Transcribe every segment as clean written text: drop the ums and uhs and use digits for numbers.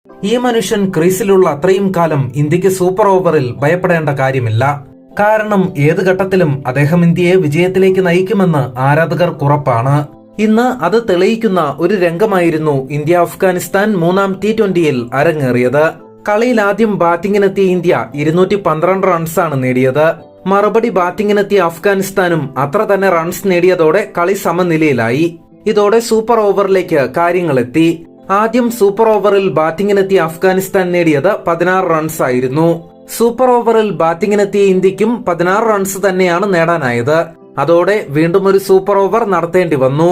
ഈ മനുഷ്യൻ ക്രീസിലുള്ള അത്രയും കാലം ഇന്ത്യക്ക് സൂപ്പർ ഓവറിൽ ഭയപ്പെടേണ്ട കാര്യമില്ല. കാരണം ഏത് ഘട്ടത്തിലും അദ്ദേഹം ഇന്ത്യയെ വിജയത്തിലേക്ക് നയിക്കുമെന്ന് ആരാധകർക്ക് ഉറപ്പാണ്. ഇന്ന് അത് തെളിയിക്കുന്ന ഒരു രംഗമായിരുന്നു ഇന്ത്യ അഫ്ഗാനിസ്ഥാൻ 3-ാം T20യിൽ അരങ്ങേറിയത്. കളിയിൽ ആദ്യം ബാറ്റിംഗിനെത്തിയ ഇന്ത്യ 212 റൺസാണ് നേടിയത്. മറുപടി ബാറ്റിംഗിനെത്തിയ അഫ്ഗാനിസ്ഥാനും അത്ര തന്നെ റൺസ് നേടിയതോടെ കളി സമനിലയിലായി. ഇതോടെ സൂപ്പർ ഓവറിലേക്ക് കാര്യങ്ങളെത്തി. ആദ്യം സൂപ്പർ ഓവറിൽ ബാറ്റിംഗിനെത്തിയ അഫ്ഗാനിസ്ഥാൻ നേടിയത് 16 റൺസ് ആയിരുന്നു. സൂപ്പർ ഓവറിൽ ബാറ്റിംഗിനെത്തിയ ഇന്ത്യക്കും 16 റൺസ് തന്നെയാണ് നേടാനായത്. അതോടെ വീണ്ടും ഒരു സൂപ്പർ ഓവർ നടത്തേണ്ടി വന്നു.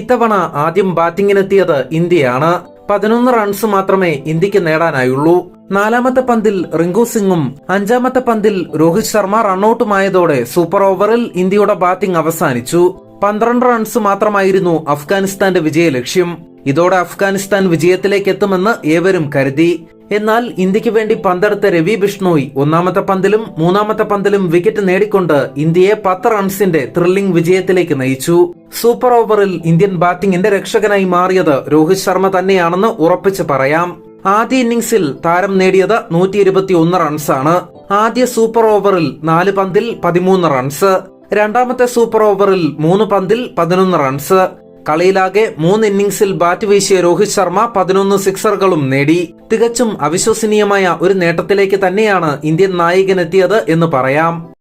ഇത്തവണ ആദ്യം ബാറ്റിംഗിനെത്തിയത് ഇന്ത്യയാണ്. 11 റൺസ് മാത്രമേ ഇന്ത്യക്ക് നേടാനായുള്ളൂ. 4-ാമത്തെ പന്തിൽ റിങ്കു സിംഗും 5-ാമത്തെ പന്തിൽ രോഹിത് ശർമ്മ റണ്ണൌട്ടുമായതോടെ സൂപ്പർ ഓവറിൽ ഇന്ത്യയുടെ ബാറ്റിംഗ് അവസാനിച്ചു. 12 റൺസ് മാത്രമായിരുന്നു അഫ്ഗാനിസ്ഥാന്റെ വിജയലക്ഷ്യം. ഇതോടെ അഫ്ഗാനിസ്ഥാൻ വിജയത്തിലേക്ക് എത്തുമെന്ന് ഏവരും കരുതി. എന്നാൽ ഇന്ത്യക്ക് വേണ്ടി പന്തെടുത്ത രവി ബിഷ്ണോയ് 1-ാമത്തെ പന്തിലും 3-ാമത്തെ പന്തിലും വിക്കറ്റ് നേടിക്കൊണ്ട് ഇന്ത്യയെ 10 റൺസിന്റെ ത്രില്ലിംഗ് വിജയത്തിലേക്ക് നയിച്ചു. സൂപ്പർ ഓവറിൽ ഇന്ത്യൻ ബാറ്റിംഗിന്റെ രക്ഷകനായി മാറിയത് രോഹിത് ശർമ്മ തന്നെയാണെന്ന് ഉറപ്പിച്ച് പറയാം. ആദ്യ ഇന്നിംഗ്സിൽ താരം നേടിയത് 121 റൺസാണ്. ആദ്യ സൂപ്പർ ഓവറിൽ 4 പന്തിൽ 13 റൺസ്. രണ്ടാമത്തെ സൂപ്പർ ഓവറിൽ 3 പന്തിൽ 11 റൺസ്. കളിയിലാകെ 3 ഇന്നിംഗ്സിൽ ബാറ്റ് വീശിയ രോഹിത് ശർമ്മ 11 സിക്സറുകളും നേടി. തികച്ചും അവിശ്വസനീയമായ ഒരു നേട്ടത്തിലേക്ക് തന്നെയാണ് ഇന്ത്യൻ നായകൻ എത്തിയത് എന്ന് പറയാം.